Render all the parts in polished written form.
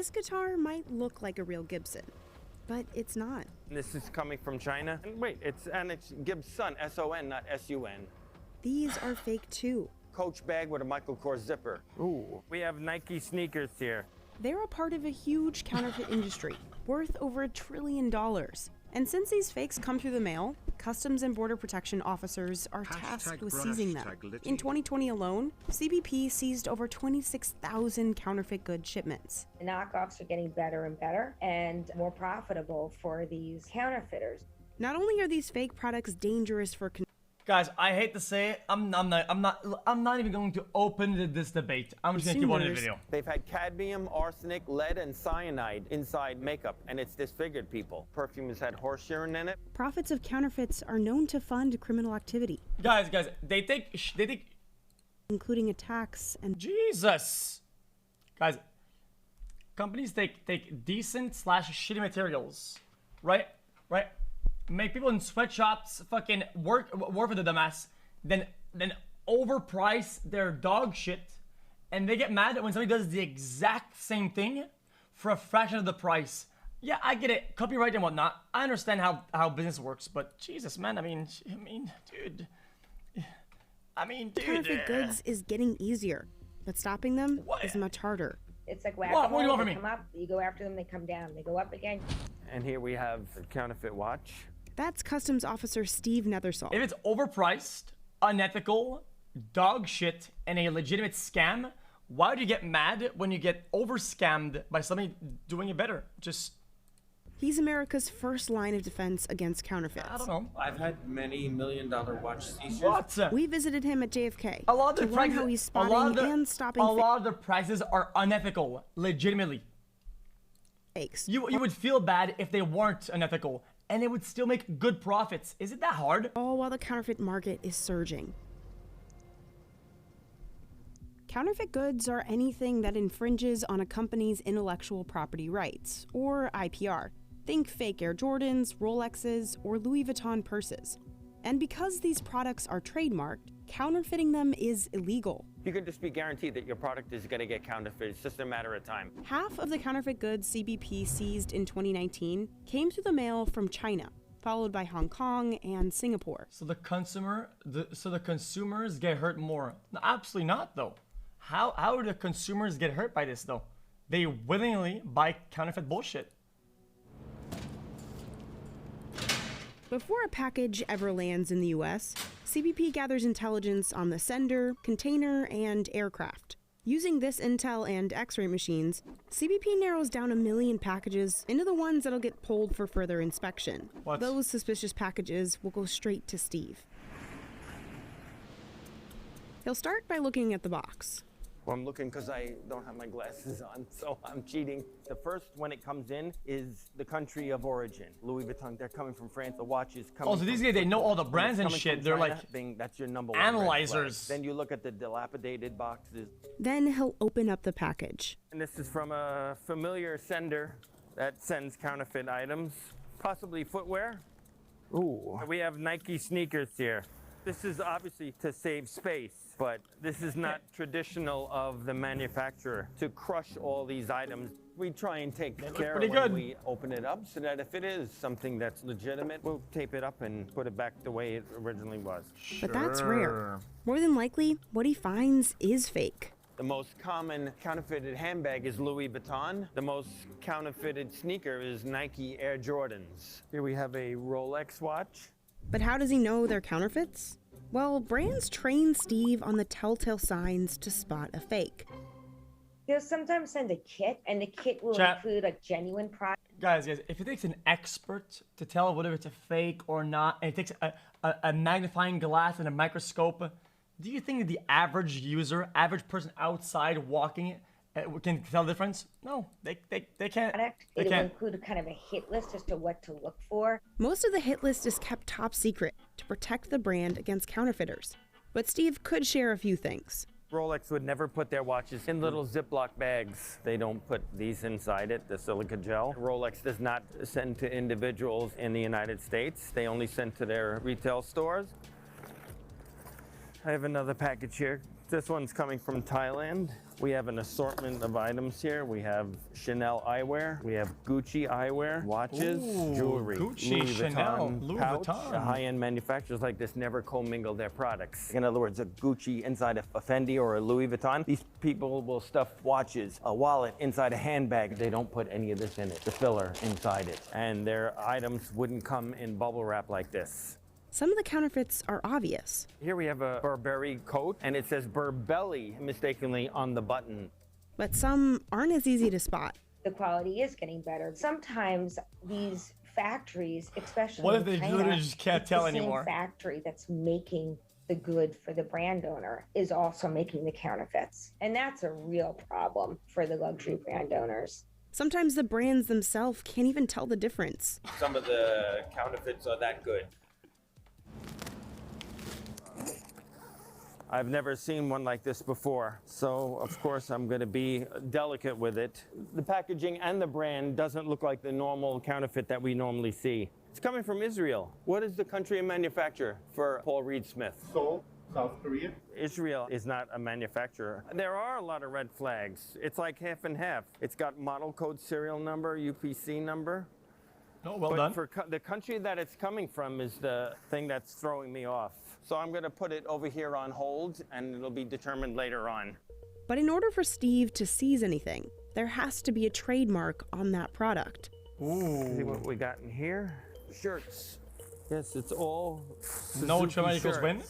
This guitar might look like a real Gibson, but it's not. This is coming from China. And wait, it's Gibson, S-O-N, not S-U-N. These are fake too. Coach bag with a Michael Kors zipper. Ooh. We have Nike sneakers here. They're a part of a huge counterfeit industry, worth over $1 trillion. And since these fakes come through the mail, Customs and Border Protection officers are tasked with seizing them. In 2020 alone, CBP seized over 26,000 counterfeit goods shipments. The knockoffs are getting better and better and more profitable for these counterfeiters. Not only are these fake products dangerous for Guys, I hate to say it, I'm not even going to open this debate. I'm just gonna keep watching the video. They've had cadmium, arsenic, lead, and cyanide inside makeup, and it's disfigured people. Perfume has had horse urine in it. Profits of counterfeits are known to fund criminal activity. Guys, they think, including attacks and Jesus. Guys, companies take decent / shitty materials, right? Make people in sweatshops fucking work for the dumbass, then overprice their dog shit, and they get mad when somebody does the exact same thing for a fraction of the price. Yeah, I get it, copyright and whatnot. I understand how business works, but Jesus, man, I mean, dude. Counterfeit goods is getting easier, but stopping them is much harder. It's like whack-a-mole. What do you want from me? They come up, you go after them, they come down. They go up again. And here we have a counterfeit watch. That's Customs Officer Steve Nethersall. If it's overpriced, unethical, dog shit, and a legitimate scam, why do you get mad when you get over-scammed by somebody doing it better? He's America's first line of defense against counterfeits. I don't know. I've had many $million-dollar watch seizures. What? We visited him at JFK A lot of to the learn prices, how he's spotting and stopping a lot of the prices are unethical, legitimately. fakes. You would feel bad if they weren't unethical, and they would still make good profits. Is it that hard? All while the counterfeit market is surging. Counterfeit goods are anything that infringes on a company's intellectual property rights, or IPR. Think fake Air Jordans, Rolexes, or Louis Vuitton purses. And because these products are trademarked, counterfeiting them is illegal. You can just be guaranteed that your product is going to get counterfeit. It's just a matter of time. Half of the counterfeit goods CBP seized in 2019 came through the mail from China, followed by Hong Kong and Singapore. So the consumers get hurt more? No, absolutely not, though. How do the consumers get hurt by this, though? They willingly buy counterfeit bullshit. Before a package ever lands in the US, CBP gathers intelligence on the sender, container, and aircraft. Using this intel and X-ray machines, CBP narrows down 1 million packages into the ones that'll get pulled for further inspection. What? Those suspicious packages will go straight to Steve. He'll start by looking at the box. Well, I'm looking because I don't have my glasses on, so I'm cheating. The first, when it comes in, is the country of origin. Louis Vuitton, they're coming from France. The watch is coming Oh, so these guys, they know all the brands and shit. They're like that's your number one analyzers. Then you look at the dilapidated boxes. Then he'll open up the package. And this is from a familiar sender that sends counterfeit items, possibly footwear. Ooh. We have Nike sneakers here. This is obviously to save space, but this is not traditional of the manufacturer to crush all these items. We try and take care when we open it up so that if it is something that's legitimate, we'll tape it up and put it back the way it originally was. But that's rare. More than likely, what he finds is fake. The most common counterfeited handbag is Louis Vuitton. The most counterfeited sneaker is Nike Air Jordans. Here we have a Rolex watch. But how does he know they're counterfeits? Well, brands train Steve on the telltale signs to spot a fake. They'll sometimes send a kit, and the kit will include a genuine product. Guys, if it takes an expert to tell whether it's a fake or not, and it takes a magnifying glass and a microscope, do you think that the average user, average person outside walking can tell the difference? No, they can't. It'll include a kind of a hit list as to what to look for. Most of the hit list is kept top secret to protect the brand against counterfeiters. But Steve could share a few things. Rolex would never put their watches in little Ziploc bags. They don't put these inside it, the silica gel. Rolex does not send to individuals in the United States. They only send to their retail stores. I have another package here. This one's coming from Thailand. We have an assortment of items here. We have Chanel eyewear. We have Gucci eyewear, watches, jewelry, Gucci, Louis Chanel, Vuitton Louis pouch. Vuitton. High-end manufacturers like this never commingle their products. In other words, a Gucci inside a Fendi or a Louis Vuitton, these people will stuff watches, a wallet inside a handbag. They don't put any of this in it, the filler inside it. And their items wouldn't come in bubble wrap like this. Some of the counterfeits are obvious. Here we have a Burberry coat, and it says Burbelly mistakenly on the button. But some aren't as easy to spot. The quality is getting better. Sometimes these factories, especially What if in they China, literally just can't it's tell the same anymore? factory that's making the good for the brand owner is also making the counterfeits. And that's a real problem for the luxury brand owners. Sometimes the brands themselves can't even tell the difference. Some of the counterfeits are that good. I've never seen one like this before, so of course I'm going to be delicate with it. The packaging and the brand doesn't look like the normal counterfeit that we normally see. It's coming from Israel. What is the country of manufacture for Paul Reed Smith? Seoul, South Korea. Israel is not a manufacturer. There are a lot of red flags. It's like half and half. It's got model code serial number, UPC number. Oh, well But done. for the country that it's coming from is the thing that's throwing me off. So I'm going to put it over here on hold, and it'll be determined later on. But in order for Steve to seize anything, there has to be a trademark on that product. See what we got in here? Shirts. Yes, it's all No Suzuki trademark equals shirts. win?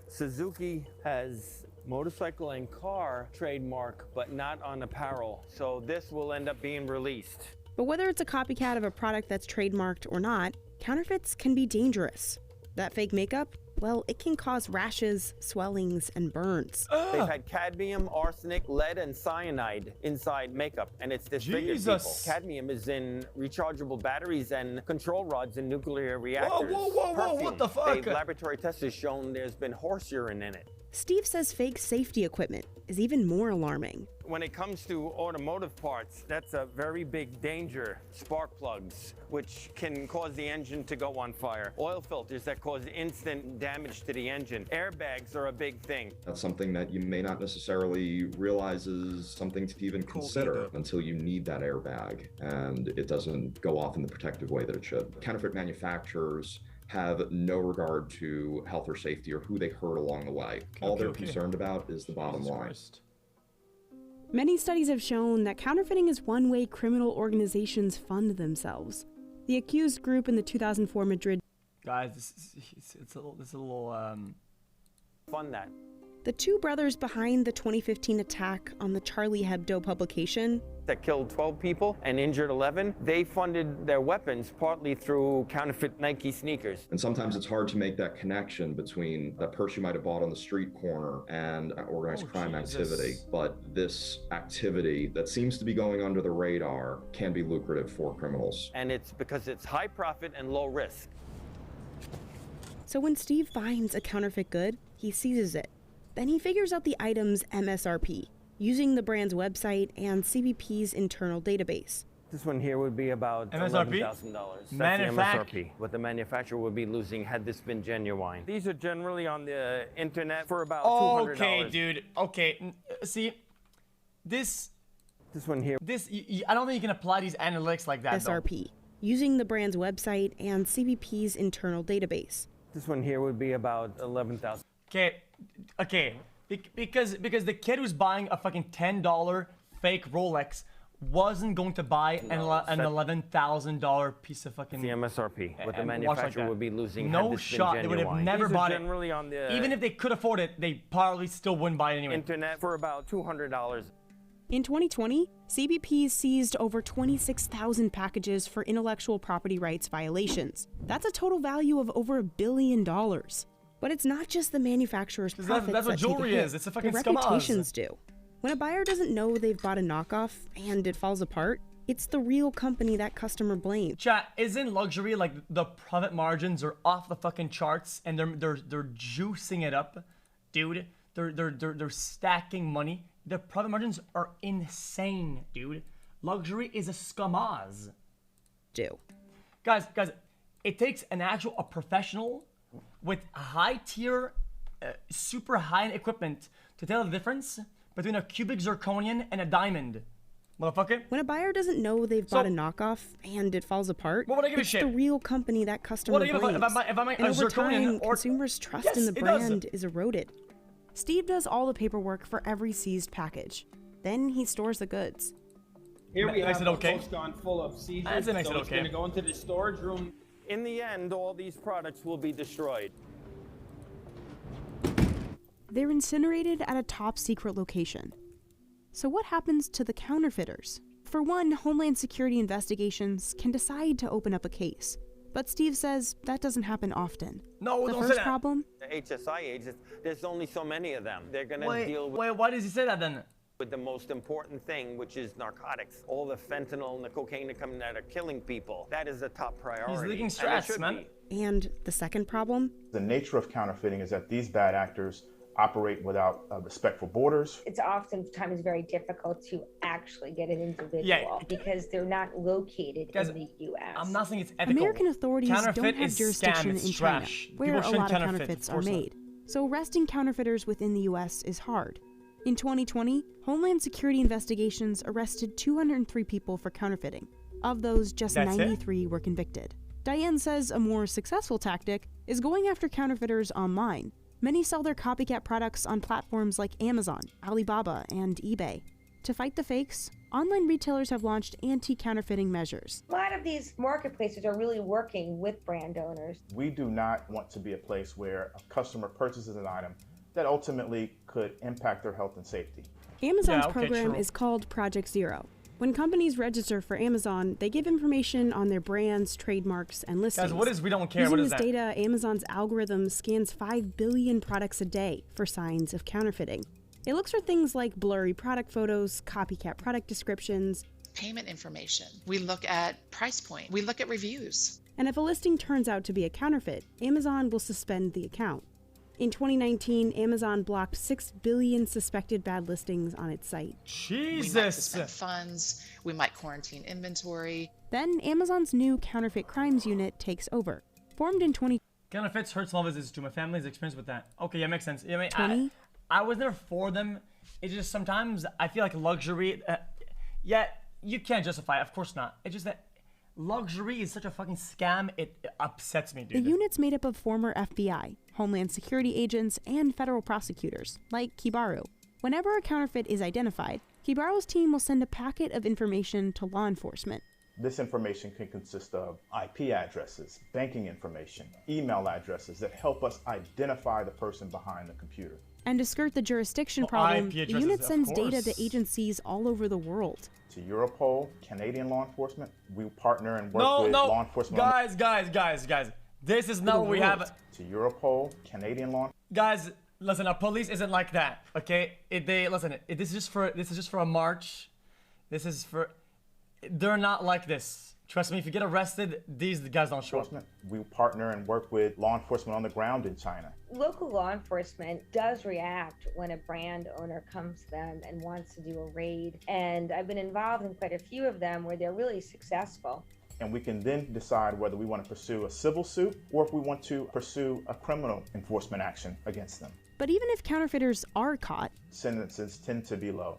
Suzuki has motorcycle and car trademark, but not on apparel. So this will end up being released. But whether it's a copycat of a product that's trademarked or not, counterfeits can be dangerous. That fake makeup, well, it can cause rashes, swellings, and burns. They've had cadmium, arsenic, lead, and cyanide inside makeup, and it's disfigured people. Jesus. Cadmium is in rechargeable batteries and control rods in nuclear reactors. whoa, Perfume. what the fuck? The laboratory tests have shown there's been horse urine in it. Steve says fake safety equipment is even more alarming. When it comes to automotive parts, that's a very big danger. Spark plugs, which can cause the engine to go on fire. Oil filters that cause instant damage to the engine. Airbags are a big thing. That's something that you may not necessarily realize is something to even consider until you need that airbag and it doesn't go off in the protective way that it should. Counterfeit manufacturers have no regard to health or safety or who they hurt along the way. All they're concerned about is the bottom line. Christ. Many studies have shown that counterfeiting is one way criminal organizations fund themselves. The accused group in the 2004 Madrid. Guys, it's a little Fund that. The two brothers behind the 2015 attack on the Charlie Hebdo publication, That killed 12 people and injured 11. They funded their weapons partly through counterfeit Nike sneakers. And sometimes it's hard to make that connection between that purse you might have bought on the street corner and organized crime Jesus. activity. But this activity that seems to be going under the radar can be lucrative for criminals. And it's because it's high profit and low risk. so when Steve finds a counterfeit good, he seizes it. Then he figures out the item's MSRP, using the brand's website and CBP's internal database. This one here would be about MSRP? $11,000. That's the Manufac- MSRP. What the manufacturer would be losing had this been genuine. These are generally on the internet for about $200. Okay, dude. Okay, see, this This one here. I don't think you can apply these analytics like that. Though. SRP, using the brand's website and CBP's internal database. This one here would be about $11,000. Okay. Because the kid who's buying a fucking $10 fake Rolex wasn't going to buy an $11,000 piece of fucking. The MSRP. What the and watch like manufacturer that. would be losing No had this shot. been They would have genuine. never These bought are it. generally on the Even if they could afford it, they probably still wouldn't buy it anyway. internet for about $200. In 2020, CBP seized over 26,000 packages for intellectual property rights violations. That's a total value of over $1 billion. But it's not just the manufacturer's profits that's what that take a jewelry hit. is. It's a fucking Their scam-oz. reputations do. When a buyer doesn't know they've bought a knockoff and it falls apart, it's the real company that customer blames. Chat, isn't luxury like the profit margins are off the fucking charts and they're juicing it up, dude? They're stacking money. The profit margins are insane, dude. Luxury is a scamaz. Do. Guys, it takes a professional with high tier, super high end equipment to tell the difference between a cubic zirconian and a diamond. Motherfucker. When a buyer doesn't know they've bought a knockoff and it falls apart, what would I give a it's shit? the real company that customer blames. If I'm and over time, consumers' trust in the brand is eroded. Steve does all the paperwork for every seized package. Then he stores the goods. Here we have a post gone full of seizures, so it's going to go into the storage room. In the end, all these products will be destroyed. They're incinerated at a top secret location. So what happens to the counterfeiters? For one, Homeland Security investigations can decide to open up a case. But Steve says that doesn't happen often. No, the don't first say that. problem? The HSI agents, there's only so many of them. They're going to deal with, why does he say that then? with the most important thing, which is narcotics. All the fentanyl and the cocaine that come that are killing people. That is the top priority. He's leaking stress, man. And the second problem? The nature of counterfeiting is that these bad actors operate without respect for borders. It's oftentimes very difficult to actually get an individual because they're not located in the U.S. I'm not saying it's ethical. American authorities don't have jurisdiction in China, trash. where a lot of counterfeits are made. So arresting counterfeiters within the U.S. is hard. In 2020, Homeland Security investigations arrested 203 people for counterfeiting. Of those, just 93 were convicted. Diane says a more successful tactic is going after counterfeiters online. Many sell their copycat products on platforms like Amazon, Alibaba, and eBay. To fight the fakes, online retailers have launched anti-counterfeiting measures. A lot of these marketplaces are really working with brand owners. We do not want to be a place where a customer purchases an item that ultimately could impact their health and safety. Amazon's program is called Project Zero. When companies register for Amazon, they give information on their brands, trademarks, and listings. Guys, what is we don't care? Using What is this that? data, Amazon's algorithm scans 5 billion products a day for signs of counterfeiting. It looks for things like blurry product photos, copycat product descriptions, payment information. We look at price point. We look at reviews. And if a listing turns out to be a counterfeit, Amazon will suspend the account. In 2019, Amazon blocked 6 billion suspected bad listings on its site. Jesus! We might suspend funds. We might quarantine inventory. Then Amazon's new Counterfeit Crimes Unit takes over. Formed in 2020. Counterfeits hurt small businesses too. My family's experience with that. Okay, yeah, makes sense. Yeah, I mean, I was never for them. It's just sometimes I feel like luxury. Yeah, you can't justify it. Of course not. It's just that luxury is such a fucking scam. It upsets me, dude. The unit's made up of former FBI, Homeland Security agents, and federal prosecutors, like Kibaru. Whenever a counterfeit is identified, Kibaru's team will send a packet of information to law enforcement. This information can consist of IP addresses, banking information, email addresses that help us identify the person behind the computer. And to skirt the jurisdiction problem, the unit sends data to agencies all over the world. To Europol, Canadian law enforcement, we partner and work with law enforcement. Guys. This is not what we have. To Europol, Canadian law. Guys, listen, our police isn't like that, okay? This is just for a march. They're not like this. Trust me, if you get arrested, these guys don't show up. We partner and work with law enforcement on the ground in China. Local law enforcement does react when a brand owner comes to them and wants to do a raid. And I've been involved in quite a few of them where they're really successful. And we can then decide whether we want to pursue a civil suit or if we want to pursue a criminal enforcement action against them. But even if counterfeiters are caught, sentences tend to be low.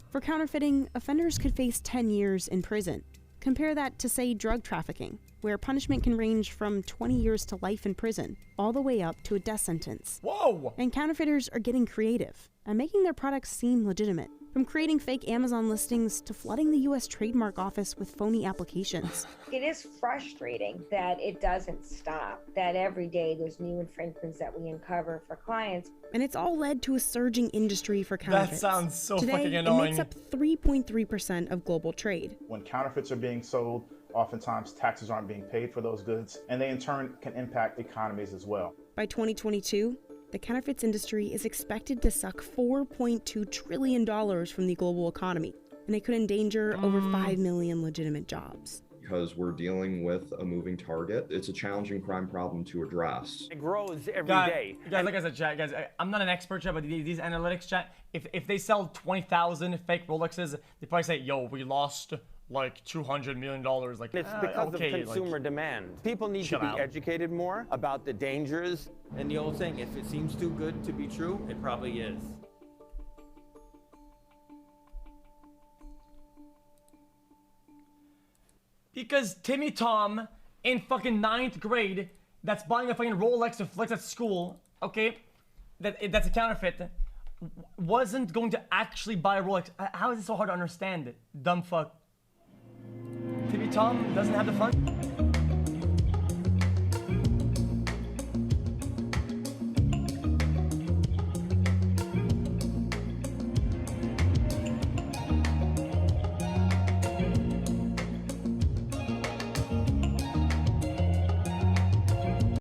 For counterfeiting, offenders could face 10 years in prison. Compare that to, say, drug trafficking, where punishment can range from 20 years to life in prison, all the way up to a death sentence. Whoa! And counterfeiters are getting creative and making their products seem legitimate. From creating fake Amazon listings to flooding the U.S. Trademark Office with phony applications. It is frustrating that it doesn't stop, that every day there's new infringements that we uncover for clients. And it's all led to a surging industry for counterfeits. That sounds so Today, fucking annoying. It makes up 3.3% of global trade. When counterfeits are being sold, oftentimes taxes aren't being paid for those goods, and they in turn can impact economies as well. By 2022, the counterfeits industry is expected to suck $4.2 trillion from the global economy, and it could endanger over 5 million legitimate jobs. Because we're dealing with a moving target, it's a challenging crime problem to address. It grows every day. Guys, like I said, chat, guys, I'm not an expert, chat, but these analytics, chat, if they sell 20,000 fake Rolexes, they probably say, yo, we lost like $200 million. Like, it's because of consumer demand. People need to be educated more about the dangers. And the old saying, if it seems too good to be true, it probably is. Because Timmy Tom in fucking 9th grade that's buying a fucking Rolex to flex at school, okay, that's a counterfeit, wasn't going to actually buy a Rolex. How is it so hard to understand? Dumb fuck. Timmy Tom doesn't have the fun.